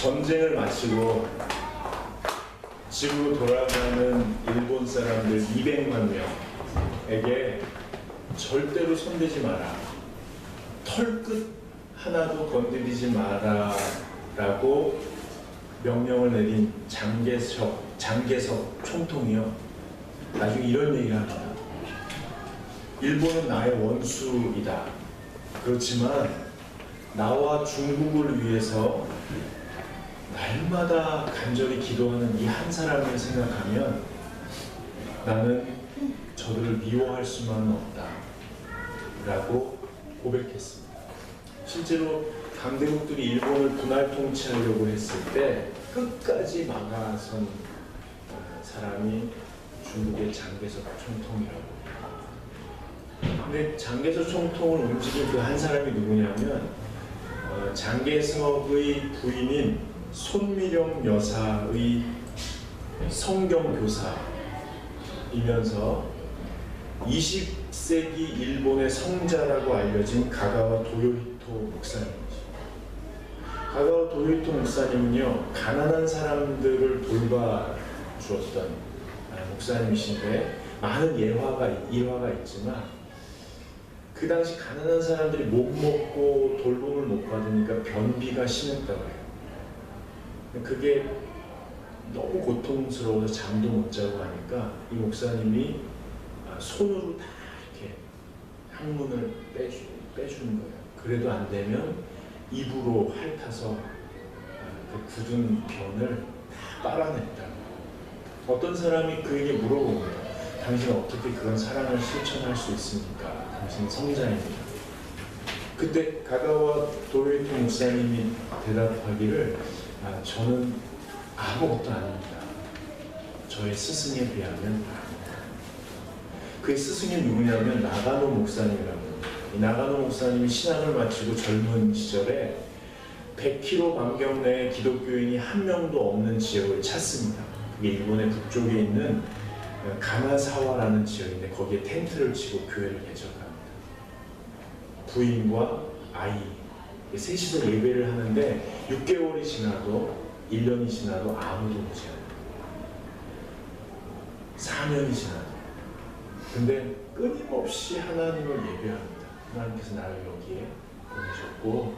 전쟁을 마치고 집으로 돌아가는 일본 사람들 200만 명에게 절대로 손대지 마라, 털끝 하나도 건드리지 마라 라고 명령을 내린 장개석 총통이요, 나중에 이런 얘기를 합니다. 일본은 나의 원수이다. 그렇지만 나와 중국을 위해서 날마다 간절히 기도하는 이 한 사람을 생각하면 나는 저들을 미워할 수만은 없다 라고 고백했습니다. 실제로 강대국들이 일본을 분할 통치하려고 했을 때 끝까지 막아선 사람이 중국의 장개석 총통이라고. 근데 장개석 총통을 움직인 그 한 사람이 누구냐면 장개석의 부인인 손미령 여사의 성경교사이면서 20세기 일본의 성자라고 알려진 가가와 도요히토 목사님이죠. 가가와 도요히토 목사님은요, 가난한 사람들을 돌봐주었던 목사님이신데 많은 일화가 있지만 그 당시 가난한 사람들이 못 먹고 돌봄을 못 받으니까 변비가 심했다고 해요. 그게 너무 고통스러워서 잠도 못 자고 하니까 이 목사님이 손으로 다 이렇게 항문을 빼주는 거예요. 그래도 안 되면 입으로 핥아서 그 굳은 변을 다 빨아냈다고. 어떤 사람이 그에게 물어봅니다. 당신은 어떻게 그런 사랑을 실천할 수 있습니까? 당신 성자입니다. 그때 가가와 도요히토 목사님이 대답하기를, 저는 아무것도 아닙니다. 저의 스승에 비하면. 그의 스승이 누구냐면 나가노 목사님이라고. 이 나가노 목사님이 신학을 마치고 젊은 시절에 100km 반경 내에 기독교인이 한 명도 없는 지역을 찾습니다. 그게 일본의 북쪽에 있는 가나사와라는 지역인데 거기에 텐트를 치고 교회를 개척합니다. 부인과 아이 셋이서 예배를 하는데 6개월이 지나도 1년이 지나도 아무도 오지 않아요. 4년이 지나도. 근데 끊임없이 하나님을 예배합니다. 하나님께서 나를 여기에 보내셨고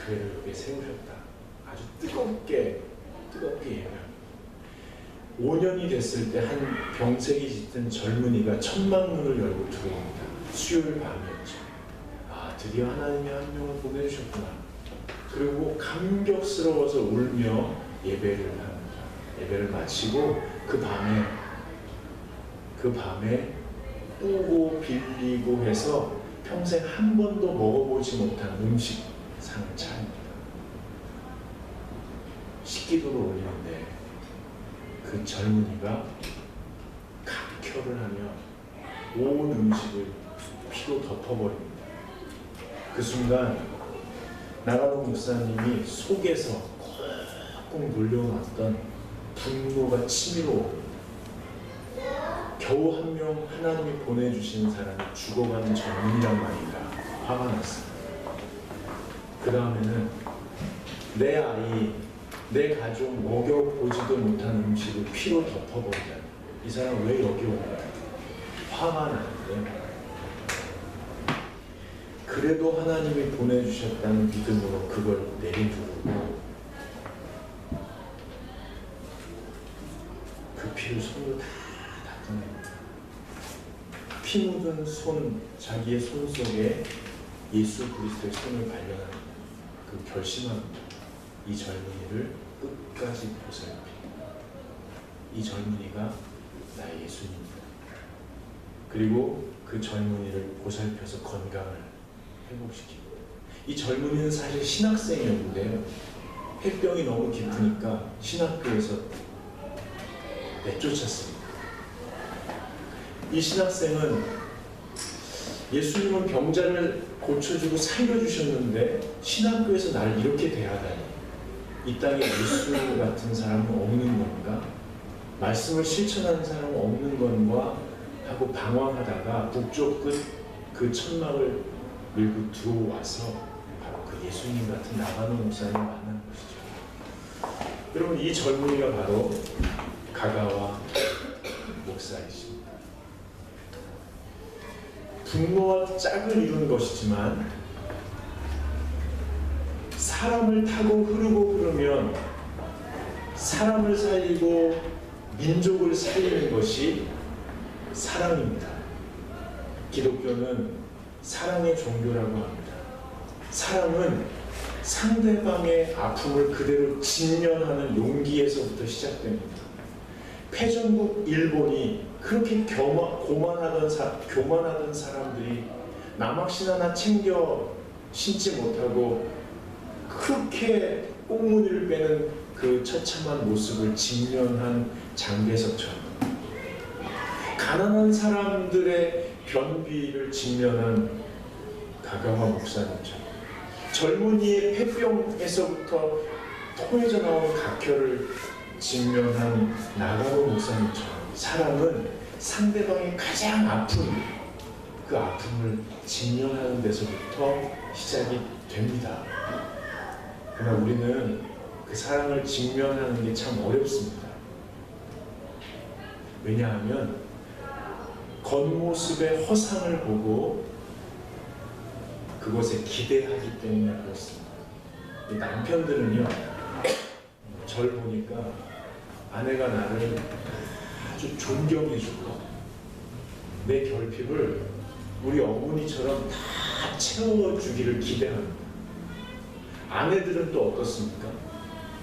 교회를 여기에 세우셨다. 아주 뜨겁게 예배합니다. 5년이 됐을 때 한 병색이 짙은 젊은이가 천막문을 열고 들어옵니다. 수요일 밤이었죠. 드디어 하나님이 한 명을 보내주셨구나. 그리고 감격스러워서 울며 예배를 합니다. 예배를 마치고 그 밤에 뿌고 빌리고 해서 평생 한 번도 먹어보지 못한 음식상을 차립니다. 식기도를 올리는데 그 젊은이가 각혈을 하며 온 음식을 피로 덮어버립니다. 그 순간 나가노 목사님이 속에서 꾹꾹 눌려놨던 분노가 치밀어옵니다. 겨우 한 명 하나님이 보내주신 사람이 죽어가는 젊은이란 말인가 화가 났습니다. 그 다음에는 내 아이, 내 가족 먹여보지도 못한 음식을 피로 덮어버리다니, 이 사람 왜 여기 온가 화가 나는데, 그래도 하나님이 보내주셨다는 믿음으로 그걸 내려두고 그 피를 손으로 다 닦아냅니다. 피 묻은 손, 자기의 손 속에 예수 그리스도의 손을 발견합니다. 그 결심합니다. 이 젊은이를 끝까지 보살핍니다. 이 젊은이가 나의 예수님입니다. 그리고 그 젊은이를 보살펴서 건강을 회복시키고, 이 젊은이는 사실 신학생이었는데요, 폐병이 너무 깊으니까 신학교에서 내쫓았습니다. 이 신학생은 예수님은 병자를 고쳐주고 살려주셨는데 신학교에서 나를 이렇게 대하다니, 이 땅에 예수 같은 사람은 없는 건가? 말씀을 실천하는 사람은 없는 건가? 하고 방황하다가 북쪽 끝 그 천막을 밀고 들어와서 바로 그 예수님 같은 나가노 목사님을 만난 것이죠. 여러분, 이 젊은이가 바로 가가와 목사이십니다. 분노와 짝을 이룬 것이지만 사람을 타고 흐르면 사람을 살리고 민족을 살리는 것이 사랑입니다. 기독교는 사랑의 종교라고 합니다. 사랑은 상대방의 아픔을 그대로 직면하는 용기에서부터 시작됩니다. 패전국 일본이 그렇게 교만하던 사람들이 남학신 하나 챙겨 신지 못하고 그렇게 꽁무니를 빼는 그 처참한 모습을 직면한 장대석처럼, 가난한 사람들의 변비를 직면한 가가와 목사님처럼, 젊은이의 폐병에서부터 토해져 나온 각혈을 직면한 나가로 목사님처럼, 사랑은 상대방의 가장 아픈 그 아픔을 직면하는 데서부터 시작이 됩니다. 그러나 우리는 그 사랑을 직면하는 게 참 어렵습니다. 왜냐하면 겉모습의 허상을 보고 그것에 기대하기 때문에 그렇습니다. 이 남편들은요, 절 보니까 아내가 나를 아주 존경해주고 내 결핍을 우리 어머니처럼 다 채워주기를 기대합니다. 아내들은 또 어떻습니까?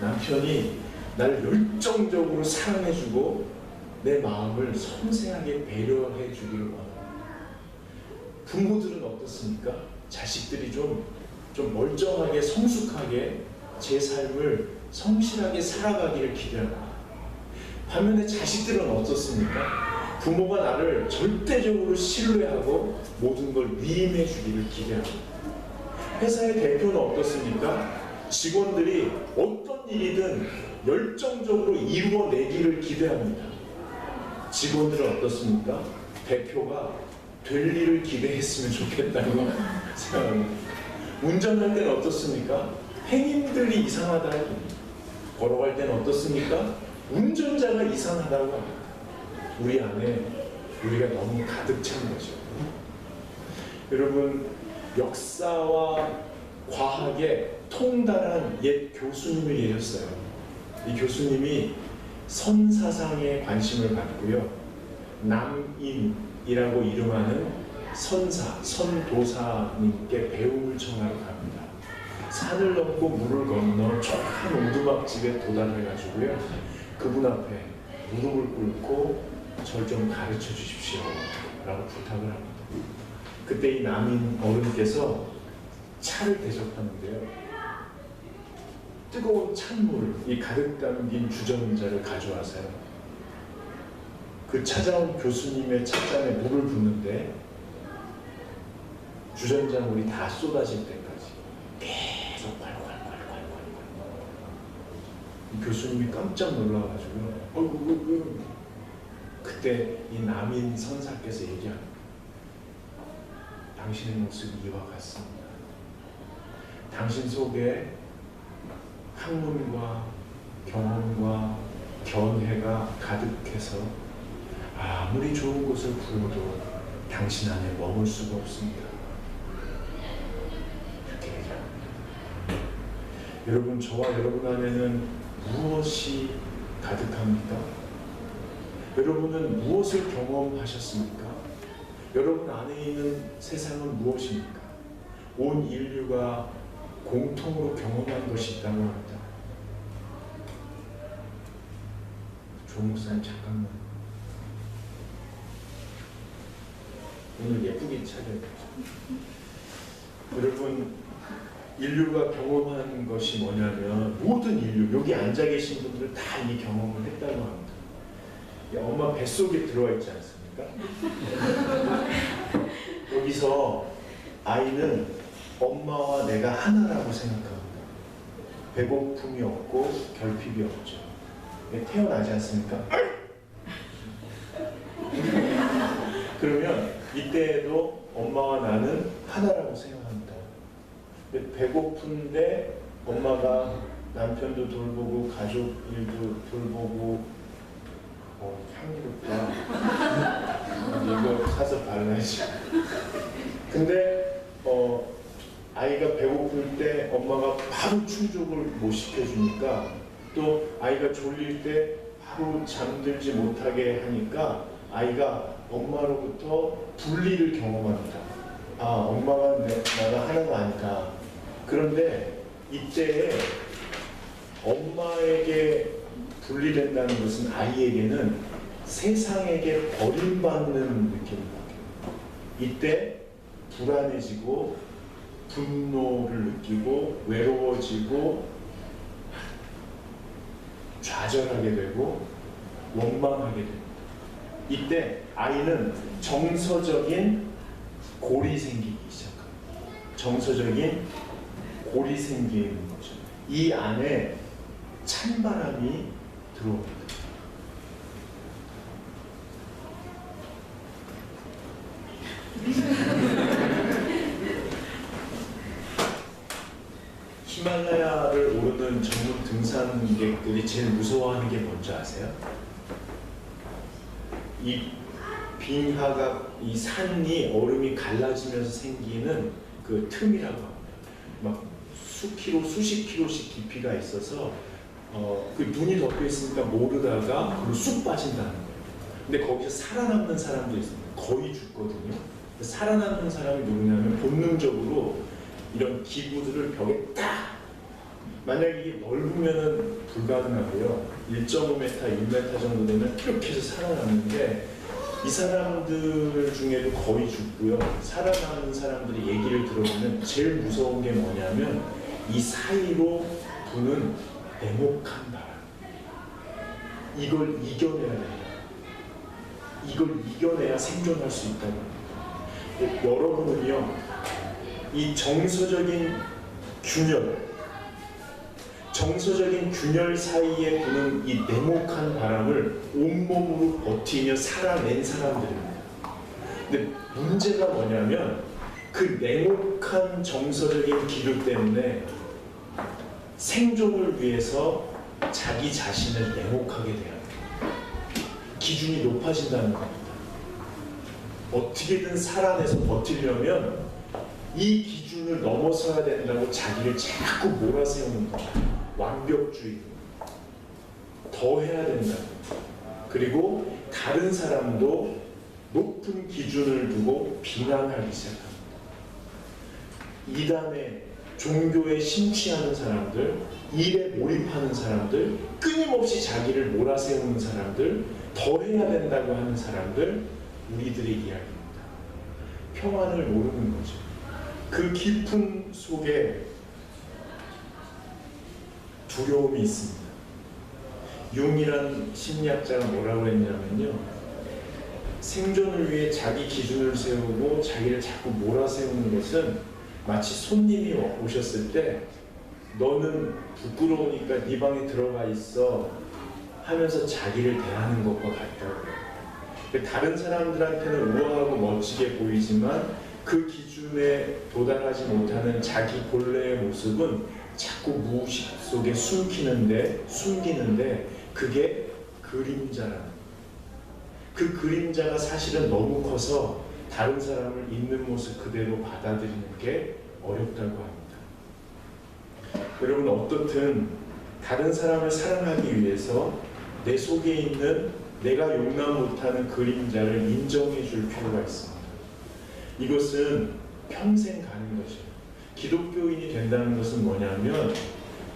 남편이 날 열정적으로 사랑해주고 내 마음을 섬세하게 배려해주기를 원합니다. 부모들은 어떻습니까? 자식들이 좀 멀쩡하게 성숙하게 제 삶을 성실하게 살아가기를 기대합니다. 반면에 자식들은 어떻습니까? 부모가 나를 절대적으로 신뢰하고 모든 걸 위임해 주기를 기대합니다. 회사의 대표는 어떻습니까? 직원들이 어떤 일이든 열정적으로 이루어내기를 기대합니다. 직원들은 어떻습니까? 대표가 될 일을 기대했으면 좋겠다고 생각합니다. 운전할 때는 어떻습니까? 행인들이 이상하다. 걸어갈 때는 어떻습니까? 운전자가 이상하다고 합니다. 우리 안에 우리가 너무 가득 찬 거죠. 여러분, 역사와 과학에 통달한 옛 교수님을 계셨어요. 이 교수님이 선사상에 관심을 갖고요, 남인이라고 이름하는 선도사님께 배움을 청하러 갑니다. 산을 넘고 물을 건너 좁은 오두막집에 도달해가지고요, 그분 앞에 무릎을 꿇고 절 좀 가르쳐 주십시오 라고 부탁을 합니다. 그때 이 남인 어른께서 차를 대접하는데요, 뜨거운 찬물이 가득 담긴 주전자를 가져와서요, 그 찾아온 교수님의 찻잔에 물을 붓는데 주전자 물이 다 쏟아질 때까지 계속 콸콸콸콸콸. 교수님이 깜짝 놀라가지고요, 그때 이 남인 선사께서 얘기합니다. 당신의 모습이 이와 같습니다. 당신 속에 학문과 경험과 견해가 가득해서 아무리 좋은 곳을 부어도 당신 안에 머물 수가 없습니다. 이렇게 얘기합니다. 여러분, 저와 여러분 안에는 무엇이 가득합니까? 여러분은 무엇을 경험하셨습니까? 여러분 안에 있는 세상은 무엇입니까? 온 인류가 공통으로 경험한 것이 있다고 합니다. 조 목사님, 잠깐만. 오늘 예쁘게 차려야죠. 여러분, 인류가 경험한 것이 뭐냐면, 모든 인류, 여기 앉아 계신 분들 다 이 경험을 했다고 합니다. 엄마 뱃속에 들어와 있지 않습니까? 여기서 아이는 엄마와 내가 하나라고 생각합니다. 배고픔이 없고 결핍이 없죠. 태어나지 않습니까? 그러면 이때에도 엄마와 나는 하나라고 생각합니다. 배고픈데 엄마가 남편도 돌보고 가족 일도 돌보고 향기롭다. 이거 사서 발라야지. 근데 아이가 배고플 때 엄마가 바로 충족을 못 시켜주니까, 또 아이가 졸릴 때 바로 잠들지 못하게 하니까 아이가 엄마로부터 분리를 경험합니다. 아, 엄마가 나가 하나가 아니다. 그런데 이때에 엄마에게 분리된다는 것은 아이에게는 세상에게 버림받는 느낌입니다. 이때 불안해지고 분노를 느끼고 외로워지고 좌절하게 되고 원망하게 됩니다. 이때 아이는 정서적인 골이 생기기 시작합니다. 정서적인 골이 생기는 거죠. 이 안에 찬바람이 들어옵니다. 히말라야를 오르는 전문 등산객들이 제일 무서워하는 게 뭔지 아세요? 이 빙하가, 이 산이 얼음이 갈라지면서 생기는 그 틈이라고 합니다. 막 수십 킬로씩 깊이가 있어서 그 눈이 덮여 있으니까 모르다가 그로 쑥 빠진다는 거예요. 근데 거기서 살아남는 사람도 있습니다. 거의 죽거든요. 살아남는 사람이 누구냐면 본능적으로 이런 기구들을 벽에 딱, 만약에 이게 넓으면은 불가능하고요. 1.5m, 1m 정도 되면 이렇게 해서 살아남는데, 이 사람들 중에도 거의 죽고요. 살아남는 사람들이 얘기를 들어보면 제일 무서운 게 뭐냐면 이 사이로 부는 냉혹한 바람. 이걸 이겨내야 된다. 이걸 이겨내야 생존할 수 있다고 합니다. 여러분은요, 이 정서적인 균열 사이에 부는 이 냉혹한 바람을 온몸으로 버티며 살아낸 사람들입니다. 근데 문제가 뭐냐면 그 냉혹한 정서적인 기류 때문에 생존을 위해서 자기 자신을 냉혹하게 돼요. 기준이 높아진다는 겁니다. 어떻게든 살아내서 버티려면 이 기준을 넘어서야 된다고 자기를 자꾸 몰아세우는 겁니다. 완벽주의. 더 해야 된다. 그리고 다른 사람도 높은 기준을 두고 비난하기 시작합니다. 이단에, 종교에 심취하는 사람들, 일에 몰입하는 사람들, 끊임없이 자기를 몰아세우는 사람들, 더 해야 된다고 하는 사람들, 우리들의 이야기입니다. 평안을 모르는 거죠. 그 깊은 속에 두려움이 있습니다. 융이란 심리학자가 뭐라고 했냐면요, 생존을 위해 자기 기준을 세우고 자기를 자꾸 몰아세우는 것은 마치 손님이 오셨을 때 너는 부끄러우니까 네 방에 들어가 있어 하면서 자기를 대하는 것과 같다고요. 다른 사람들한테는 우아하고 멋지게 보이지만 그 기준에 도달하지 못하는 자기 본래의 모습은 자꾸 무의식 속에 숨기는데 그게 그림자라는, 그 그림자가 사실은 너무 커서 다른 사람을 있는 모습 그대로 받아들이는 게 어렵다고 합니다. 여러분, 어떻든 다른 사람을 사랑하기 위해서 내 속에 있는 내가 용납 못하는 그림자를 인정해 줄 필요가 있습니다. 이것은 평생 가는 것이에요. 기독교인이 된다는 것은 뭐냐면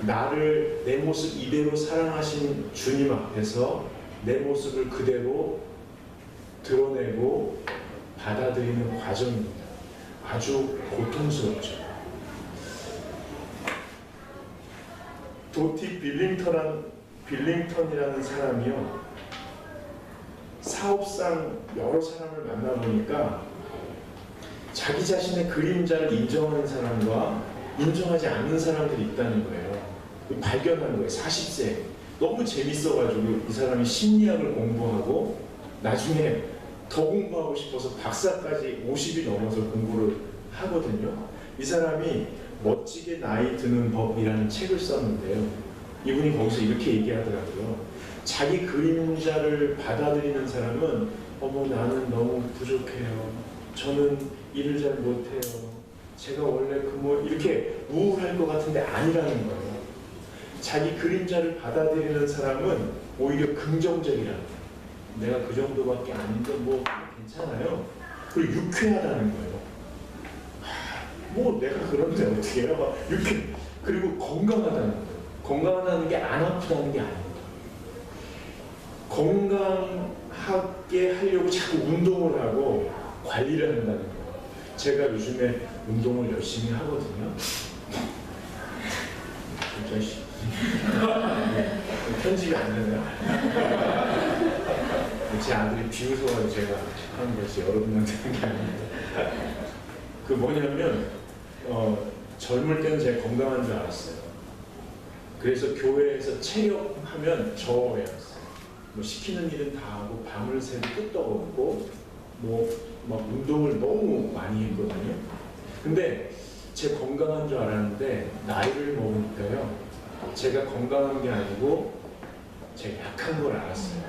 나를 내 모습 이대로 사랑하신 주님 앞에서 내 모습을 그대로 드러내고 받아들이는 과정입니다. 아주 고통스럽죠. 도티 빌링턴이라는 사람이요, 사업상 여러 사람을 만나보니까 자기 자신의 그림자를 인정하는 사람과 인정하지 않는 사람들이 있다는 거예요. 발견한 거예요. 40세. 너무 재밌어가지고 이 사람이 심리학을 공부하고 나중에 더 공부하고 싶어서 박사까지 50이 넘어서 공부를 하거든요. 이 사람이 멋지게 나이 드는 법이라는 책을 썼는데요. 이분이 거기서 이렇게 얘기하더라고요. 자기 그림자를 받아들이는 사람은 어머 나는 너무 부족해요. 저는 일을 잘 못해요. 제가 원래 이렇게 우울할 것 같은데 아니라는 거예요. 자기 그림자를 받아들이는 사람은 오히려 긍정적이라는 거예요. 내가 그 정도밖에 아닌데 뭐 괜찮아요. 그리고 유쾌하다는 거예요. 뭐 내가 그런데 어떻게 해요? 그리고 건강하다는 거예요. 건강하다는 게 안 아프다는 게 아닙니다. 건강하게 하려고 자꾸 운동을 하고 관리를 한다는 거예요. 제가 요즘에 운동을 열심히 하거든요. 편집이 안 되네요. 제 아들이 비웃어가지고 제가 하는 것이 여러분한테 하는 게 아닙니다. 그 뭐냐면 젊을 때는 제가 건강한 줄 알았어요. 그래서 교회에서 체력하면 저 외웠어요. 뭐 시키는 일은 다 하고 밤을 새도 끝도 없고 막 운동을 너무 많이 했거든요. 근데 제 건강한 줄 알았는데 나이를 먹으니까요. 제가 건강한 게 아니고 제가 약한 걸 알았어요.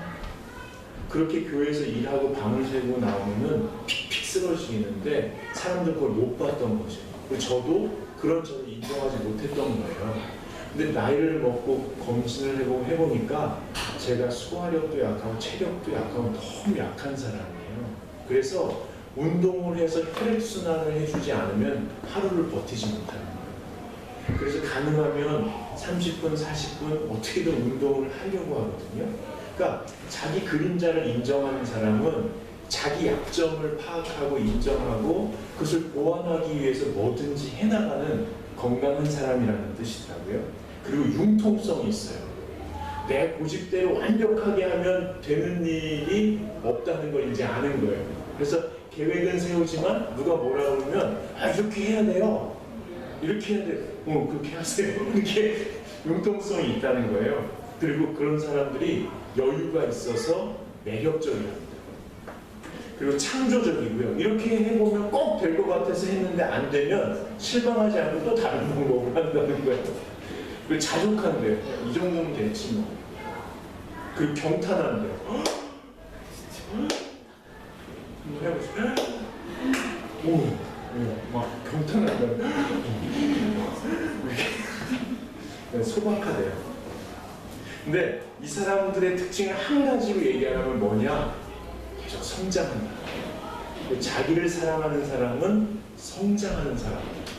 그렇게 교회에서 일하고 밤을 새고 나오면은 픽픽 쓰러지는데 사람들 그걸 못 봤던 거죠. 그리고 저도 그런 점을 인정하지 못했던 거예요. 근데 나이를 먹고 검진을 해보니까 제가 소화력도 약하고 체력도 약하고 너무 약한 사람이에요. 그래서 운동을 해서 혈액순환을 해주지 않으면 하루를 버티지 못하는 거예요. 그래서 가능하면 30분, 40분 어떻게든 운동을 하려고 하거든요. 그러니까 자기 그림자를 인정하는 사람은 자기 약점을 파악하고 인정하고 그것을 보완하기 위해서 뭐든지 해나가는 건강한 사람이라는 뜻이더라고요. 그리고 융통성이 있어요. 내 고집대로 완벽하게 하면 되는 일이 없다는 걸 이제 아는 거예요. 그래서 계획은 세우지만 누가 뭐라 그러면 이렇게 해야 돼요. 이렇게 해야 돼요. 그렇게 하세요. 이렇게 융통성이 있다는 거예요. 그리고 그런 사람들이 여유가 있어서 매력적이랍니다. 그리고 창조적이고요. 이렇게 해보면 꼭 될 것 같아서 했는데 안 되면 실망하지 않고 또 다른 방법을 한다는 거예요. 그리고 자족한대요. 이 정도면 됐지 뭐. 그리고 경탄한대요. 한번 해보세요. 막 경탄한대요. 소박하대요. 근데 이 사람들의 특징을 한 가지로 얘기하면 뭐냐? 계속 성장한다. 자기를 사랑하는 사람은 성장하는 사람입니다.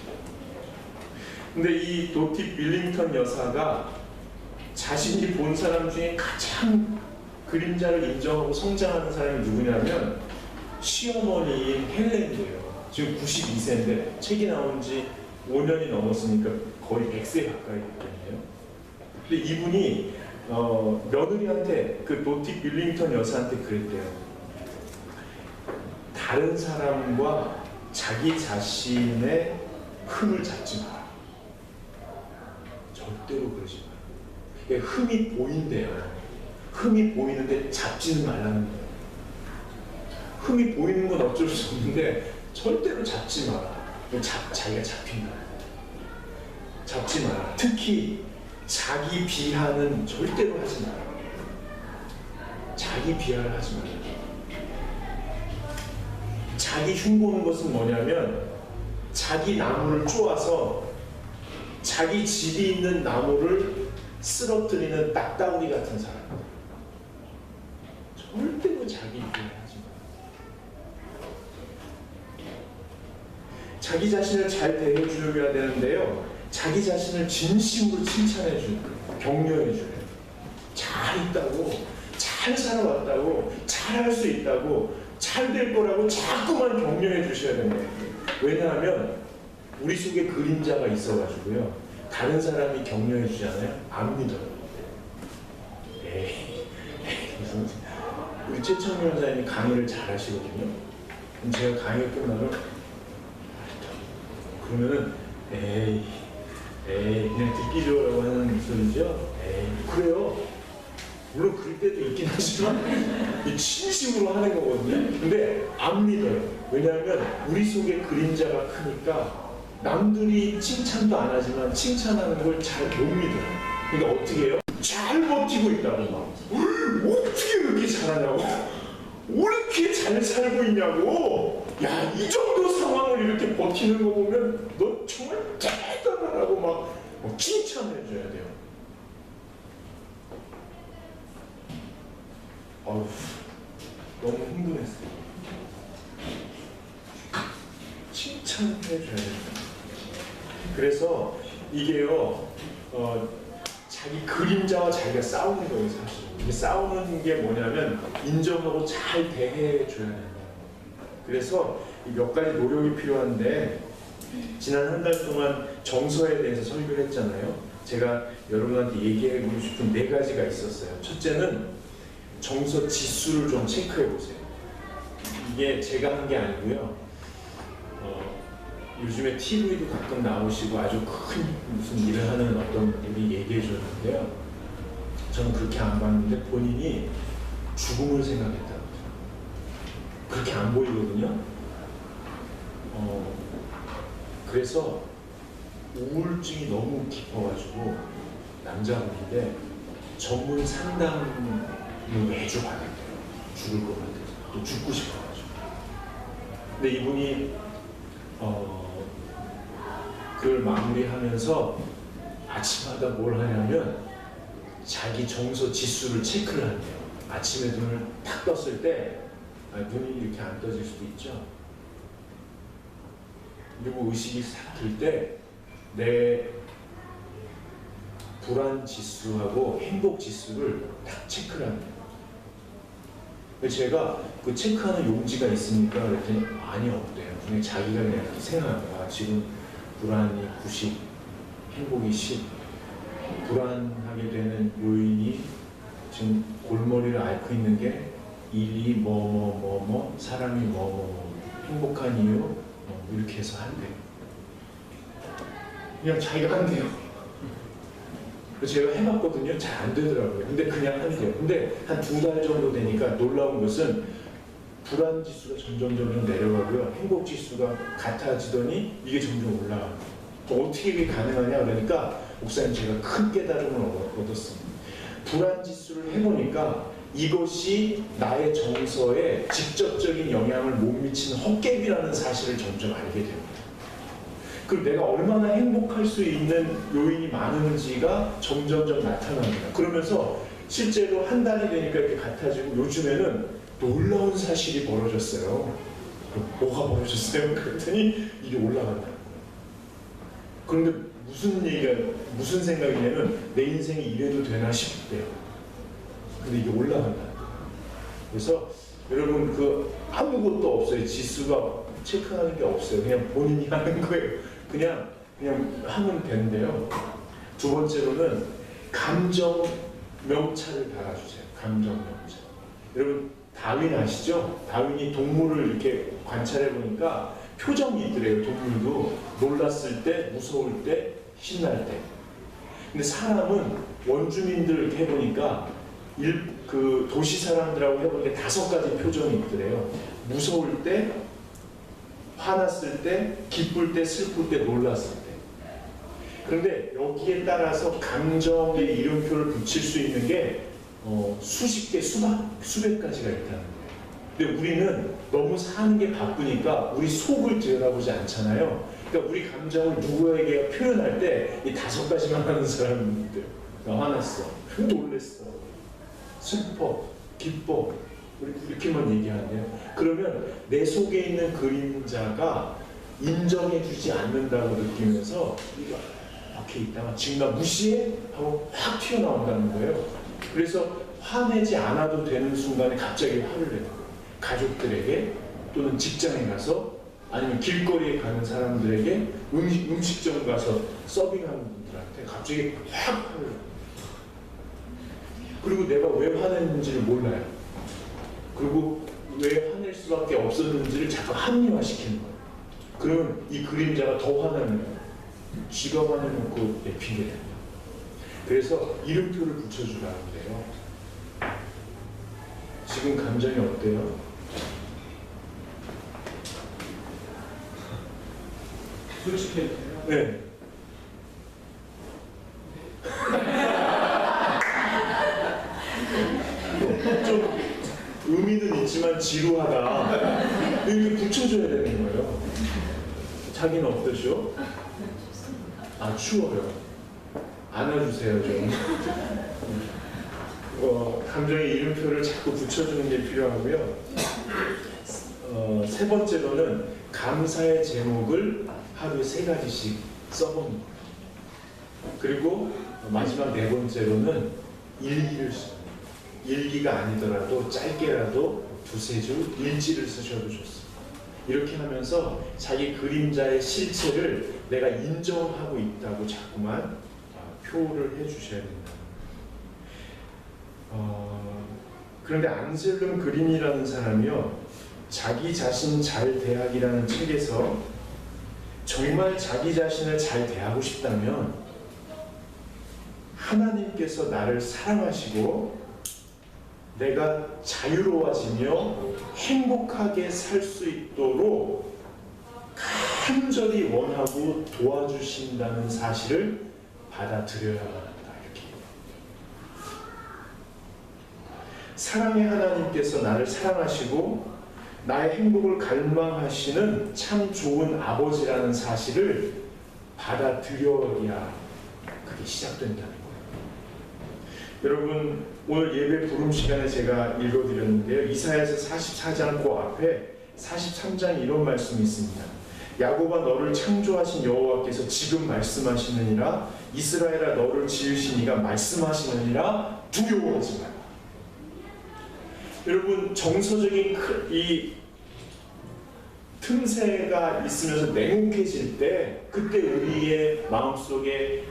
근데 이 도티 빌링턴 여사가 자신이 본 사람 중에 가장 그림자를 인정하고 성장하는 사람이 누구냐면 시어머니인 헬렌이에요. 지금 92세인데 책이 나온 지 5년이 넘었으니까 거의 100세 가까이 됐거든요. 근데 이분이 며느리한테 그 도티 빌링턴 여사한테 그랬대요. 다른 사람과 자기 자신의 흠을 잡지 마라. 절대로 그러지 마라. 흠이 보인대요. 흠이 보이는데 잡지는 말라는 거예요. 흠이 보이는 건 어쩔 수 없는데 절대로 잡지 마라. 자기가 잡힌다. 잡지 마라. 특히 자기 비하는 절대로 하지 마라. 자기 비하를 하지 마라. 자기 흉보는 것은 뭐냐면 자기 나무를 쪼아서 자기 집이 있는 나무를 쓰러뜨리는 딱따구리 같은 사람. 절대로 자기 비하하지 마라. 자기 자신을 잘 대해주려야 되는데요. 자기 자신을 진심으로 칭찬해주는, 격려해주는, 잘했다고, 잘 살아왔다고, 잘할 수 있다고, 잘 될 거라고 자꾸만 격려해 주셔야 됩니다. 왜냐하면 우리 속에 그림자가 있어가지고요. 다른 사람이 격려해 주잖아요. 안 믿어요. 무슨 우리 최창민 원사님이 강의를 잘 하시거든요. 그럼 제가 강의가 끝나면 그러면은 그냥 듣기 좋으라고 하는 소리죠. 그래요. 물론 그럴 때도 있긴 하지만 진심으로 하는 거거든요. 근데 안 믿어요. 왜냐하면 우리 속에 그림자가 크니까 남들이 칭찬도 안 하지만 칭찬하는 걸 잘 못 믿어요. 그러니까 어떻게 해요? 잘 버티고 있다고 막 어떻게 그렇게 잘하냐고 왜 이렇게 잘 살고 있냐고 야 이 정도 상황을 이렇게 버티는 거 보면 너 정말 대단하다고 막 칭찬해줘야 돼요. 어우 너무 흥분했어요. 칭찬해줘야 된다. 그래서 이게요 자기 그림자와 자기가 싸우는 거예요. 사실 이게 싸우는 게 뭐냐면 인정하고 잘 대해줘야 된다. 그래서 몇 가지 노력이 필요한데 지난 한 달 동안 정서에 대해서 설교를 했잖아요. 제가 여러분한테 얘기하고 싶은 4가지가 있었어요. 첫째는 정서 지수를 좀 체크해 보세요. 이게 제가 한 게 아니고요. 요즘에 TV도 가끔 나오시고 아주 큰 무슨 일을 하는 어떤 분이 얘기해 줬는데요. 저는 그렇게 안 봤는데 본인이 죽음을 생각했다고. 그렇게 안 보이거든요. 그래서 우울증이 너무 깊어가지고 남자분인데 전문 상담을 매주 받았대요. 죽을 것 같아서 또 죽고 싶어가지고. 근데 이분이 그걸 마무리하면서 아침마다 뭘 하냐면 자기 정서 지수를 체크를 한대요. 아침에 눈을 탁 떴을 때 눈이 이렇게 안 떠질 수도 있죠. 그리고 의식이 싹 들 때 내 불안 지수하고 행복 지수를 딱 체크를 합니다. 제가 그 체크하는 용지가 있습니까? 그랬더니 많이 없대요. 그냥 자기가 그냥 이렇게 생각합니다. 지금 불안이 90, 행복이 10. 불안하게 되는 요인이 지금 골머리를 앓고 있는 게 일이 사람이 행복한 이유 이렇게 해서 한대요. 그냥 자기가 한대요. 그래서 제가 해봤거든요. 잘 안 되더라고요. 근데 그냥 한대요. 근데 한 2달 정도 되니까 놀라운 것은 불안 지수가 점점 내려가고요. 행복 지수가 같아지더니 이게 점점 올라가요. 어떻게 이게 가능하냐 그러니까 목사님 제가 큰 깨달음을 얻었습니다. 불안 지수를 해보니까 이것이 나의 정서에 직접적인 영향을 못 미치는 헛개비라는 사실을 점점 알게 됩니다. 그리고 내가 얼마나 행복할 수 있는 요인이 많은지가 점점점 나타납니다. 그러면서 실제로 한 달이 되니까 이렇게 같아지고 요즘에는 놀라운 사실이 벌어졌어요. 뭐가 벌어졌어요? 그랬더니 이게 올라간다는 거예요. 그런데 무슨 생각이냐면 내 인생이 이래도 되나 싶대요. 근데 이게 올라간다는 거예요. 그래서 여러분 아무것도 없어요. 지수가 체크하는 게 없어요. 그냥 본인이 하는 거예요. 그냥 하면 되는데요. 2번째로는 감정 명찰을 달아주세요. 감정 명찰. 여러분 다윈 아시죠? 다윈이 동물을 이렇게 관찰해 보니까 표정이 있더래요. 동물도 놀랐을 때, 무서울 때, 신날 때. 근데 사람은 원주민들 이렇게 해보니까 도시 사람들하고 해보니까 5가지 표정이 있더래요. 무서울 때, 화났을 때, 기쁠 때, 슬플 때, 놀랐을 때. 그런데 여기에 따라서 감정의 이름표를 붙일 수 있는 게 수십 개, 수백 가지가 있다는 거예요. 근데 우리는 너무 사는 게 바쁘니까 우리 속을 들여다보지 않잖아요. 그러니까 우리 감정을 누구에게 표현할 때 이 5가지만 하는 사람들. 나 화났어, 놀랬어, 슬퍼, 기뻐, 이렇게만 얘기하는데요. 그러면 내 속에 있는 그림자가 인정해주지 않는다고 느끼면서 이렇게 있다가 지금 나 무시해? 하고 확 튀어나온다는 거예요. 그래서 화내지 않아도 되는 순간에 갑자기 화를 내는 거예요. 가족들에게 또는 직장에 가서 아니면 길거리에 가는 사람들에게 음식점 가서 서빙하는 분들한테 갑자기 확 화를 내요. 그리고 내가 왜 화냈는지를 몰라요. 그리고 왜 화낼 수밖에 없었는지를 자꾸 합리화시키는 거예요. 그러면 이 그림자가 더 화나는 거예요. 쥐가 화내놓고 내 핑계대는 거예요. 그래서 이름표를 붙여주라는 거예요. 지금 감정이 어때요? 솔직히 네. 있지만 지루하다. 이렇게 붙여줘야 되는 거예요. 자기는 어떠죠? 아, 추워요. 안아주세요, 좀. 감정의 이름표를 자꾸 붙여주는 게 필요하고요. 세 번째로는 감사의 제목을 하루에 3가지씩 써보는 거예요. 그리고 마지막 4번째로는 일기를 써요. 일기가 아니더라도 짧게라도 2-3줄 일지를 쓰셔도 좋습니다. 이렇게 하면서 자기 그림자의 실체를 내가 인정하고 있다고 자꾸만 표를 해주셔야 된다. 그런데 안셀름 그린이라는 사람이요, 자기 자신 잘 대하기라는 책에서 정말 자기 자신을 잘 대하고 싶다면 하나님께서 나를 사랑하시고 내가 자유로워지며 행복하게 살 수 있도록 간절히 원하고 도와주신다는 사실을 받아들여야 한다. 이렇게. 사랑의 하나님께서 나를 사랑하시고 나의 행복을 갈망하시는 참 좋은 아버지라는 사실을 받아들여야 그게 시작된다는 거예요. 여러분, 오늘 예배 부름 시간에 제가 읽어드렸는데요. 이사야서 44장 그 앞에 43장 이런 말씀이 있습니다. 야곱아, 너를 창조하신 여호와께서 지금 말씀하시느니라. 이스라엘아, 너를 지으신 이가 말씀하시느니라. 두려워하지 마라. 여러분, 정서적인 이 틈새가 있으면서 냉혹해질 때, 그때 우리의 마음속에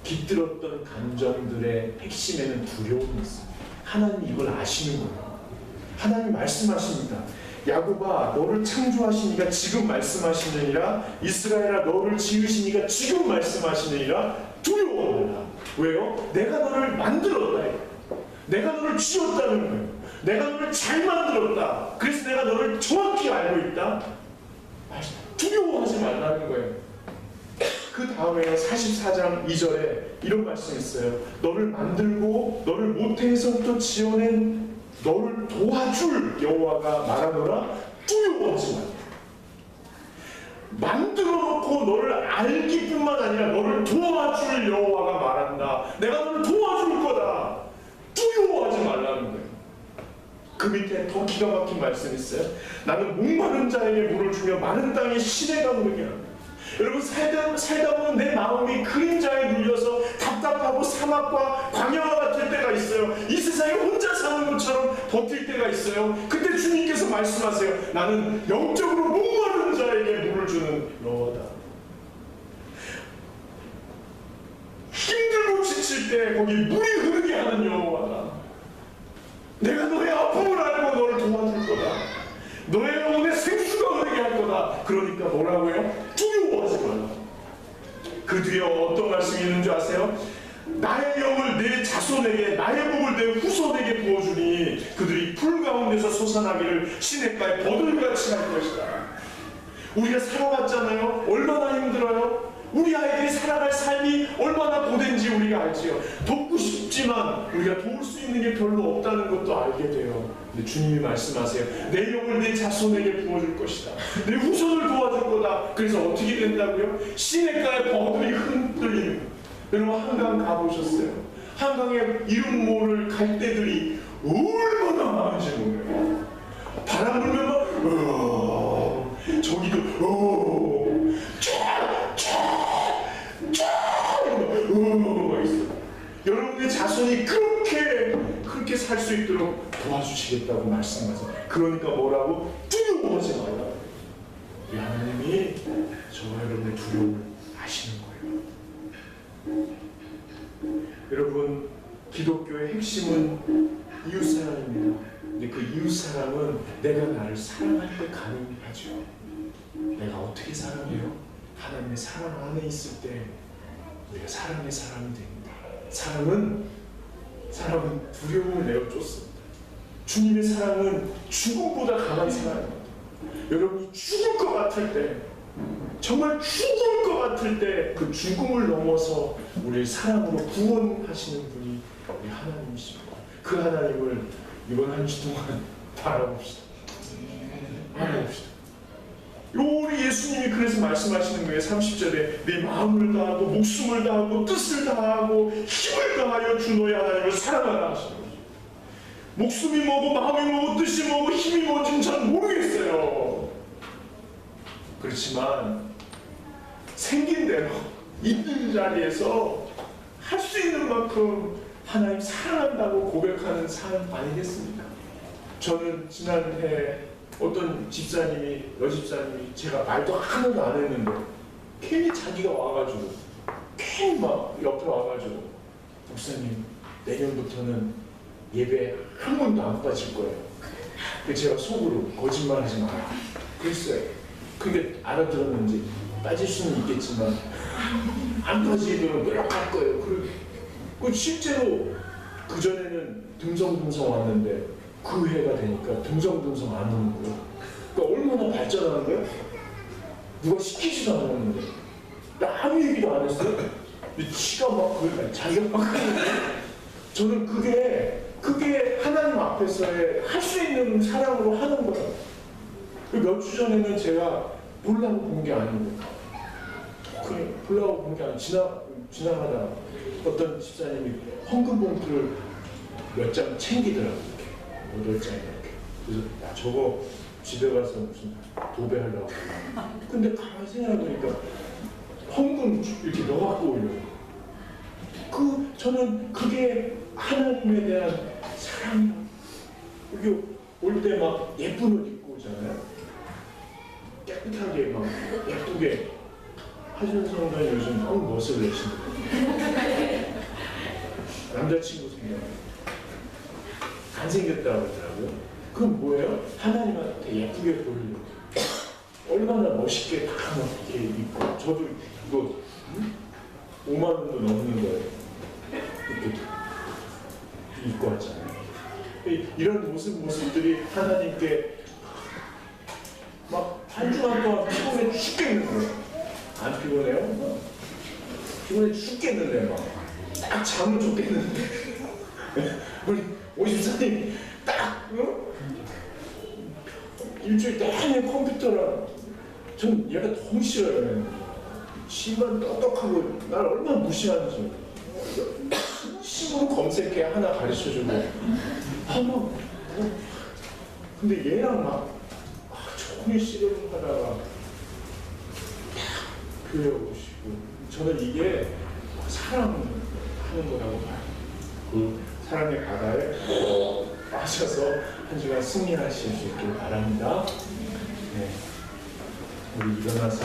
깃들었던 감정들의 핵심에는 두려움이 있어요. 하나님 이걸 아시는 거예요. 하나님 말씀하십니다. 야곱아, 너를 창조하신 이가 지금 말씀하시느니라. 이스라엘아, 너를 지으신 이가 지금 말씀하시느니라. 두려워하라. 왜요? 내가 너를 만들었다. 내가 너를 지었다는 거예요. 내가 너를 잘 만들었다. 그래서 내가 너를 정확히 알고 있다. 두려워하지 말라는 거예요. 그 다음에 44장 2절에 이런 말씀이 있어요. 너를 만들고 너를 모태에서부터 지어낸 너를 도와줄 여호와가 말하노라. 두려워하지 말라. 만들어놓고 너를 알기뿐만 아니라 너를 도와줄 여호와가 말한다. 내가 너를 도와줄 거다. 두려워하지 말라는 거예요. 그 밑에 더 기가 막힌 말씀이 있어요. 나는 목마른 자에게 물을 주며 마른 땅에 시내가 흐르게 한다. 여러분, 살다 보면 내 마음이 그림자에 눌려서 답답하고 사막과 광야와 같을 때가 있어요. 이 세상에 혼자 사는 것처럼 버틸 때가 있어요. 그때 주님께서 말씀하세요. 나는 영적으로 목마른 자에게 물을 주는 여호와다. 힘들고 지칠 때 거기 물이 흐르게 하는 여호와다. 내가 너의 아픔을 알고 너를 도와줄 거다. 너의 영혼에 생수가 흐르게 할 거다. 그러니까 뭐라고요? 두려워하지 말라. 그 뒤에 어떤 말씀이 있는 줄 아세요? 나의 영을 내 자손에게, 나의 복을 내 후손에게 부어주니 그들이 풀 가운데서 솟아나기를 시냇가에 버들같이 할 것이다. 우리가 살아왔잖아요. 얼마나 힘들어요? 우리 아이들이 살아갈 삶이 얼마나 고된지 우리가 알지요. 돕고 싶지만 우리가 도울 수 있는 게 별로 없다는 것도 알게 돼요. 근데 주님이 말씀하세요. 내 영을 내 자손에게 부어줄 것이다. 내 후손을 도와줄 거다. 그래서 어떻게 된다고요? 시냇가에 버들이 흔들리는. 여러분, 한강 가보셨어요? 한강에 이름 모를 갈대들이 얼마나 많은지 몰라요. 바람 불면 막 저기도 여러분의 자손이 그렇게 살 수 있도록 도와주시겠다고 말씀하세요. 그러니까 뭐라고? 두려워하지 말라. 우리 하나님이 저와 여러분의 두려움을 아시는 거예요. 여러분, 기독교의 핵심은 이웃사랑입니다. 근데 그 이웃사랑은 내가 나를 사랑할 때 가능하죠. 내가 어떻게 사랑해요? 하나님의 사랑 안에 있을 때 우리가 사랑의 사람이 됩니다. 사랑은 두려움을 내어쫓습니다. 주님의 사랑은 죽음보다 강한 사랑입니다. 여러분이 죽을 것 같을 때, 정말 죽을 것 같을 때 그 죽음을 넘어서 우리를 사랑으로 구원하시는 분이 우리 하나님이십니다. 그 하나님을 이번 한 주 동안 바라봅시다. 바라봅시다. 우리 예수님이 그래서 말씀하시는 거예요. 30절에 내 마음을 다하고 목숨을 다하고 뜻을 다하고 힘을 다하여 주 너의 하나님을 사랑하라 하시는 거죠. 목숨이 뭐고 마음이 뭐고 뜻이 뭐고 힘이 뭐지는 잘 모르겠어요. 그렇지만 생긴 대로 있는 자리에서 할 수 있는 만큼 하나님 사랑한다고 고백하는 삶 아니겠습니까? 저는 지난해 어떤 집사님이, 여집사님이 제가 말도 하나도 안 했는데 괜히 자기가 와가지고 괜히 막 옆에 와가지고 목사님 내년부터는 예배 한 번도 안 빠질 거예요. 제가 속으로 거짓말하지 마라 그랬어요. 그게 알아들었는지 빠질 수는 있겠지만 안 빠지도록 노력할 거예요. 그리고 실제로 그전에는 듬성듬성 왔는데 그 해가 되니까 듬성듬성 안 오는 거예요. 그러니까 얼마나 발전하는 거예요? 누가 시키지도 않았는데 나 아무 얘기도 안 했어요. 근데 지가 막 그걸 자기가 막 하는데 저는 그게 하나님 앞에서의 할 수 있는 사랑으로 하는 거예요. 몇 주 전에는 제가 보려고 본 게 아니고 그냥 보려고 본 게 아니고 지나가다가 어떤 집사님이 헌금 봉투를 몇 장 챙기더라고요. 이렇게 8장 이렇게. 그래서 야 저거 집에 가서 무슨 도배하려고. 근데 가만히 생각해보니까 헌금 이렇게 넣어갖고 오려고. 저는 그게 하나님에 대한 사랑이라고. 여기 올 때 막 예쁜 옷 입고 오잖아요. 깨끗하게 막 예쁘게. 하시는 성도는 요즘 너무 멋을 내시는데 남자친구 생겨 안 생겼다고 하더라고요. 그건 뭐예요? 하나님한테 예쁘게 보이려고 얼마나 멋있게 다 이렇게 입고 저도 이거 5만 원도 넘는 거예요. 이렇게 입고 왔잖아요. 이런 모습들이 하나님께 막 한 주간 동안 피곤해 죽겠는 거예요. 안 피곤해요? 피곤해 죽겠는데 막 딱 잠을 줬겠는데 우리 오집사님 딱 일주일 내내 컴퓨터랑 전 얘가 너무 싫어요. 시간 똑똑하고 날 얼마나 무시하는지 식으로 검색해 하나 가르쳐주고 근데 얘랑 막 종일 씨름하다가 교회 오시고 저는 이게 사랑하는 거라고 봐요. 그 사랑의 바다에 빠져서 한 주간 승리하실 수 있길 바랍니다. 네. 우리 일어나서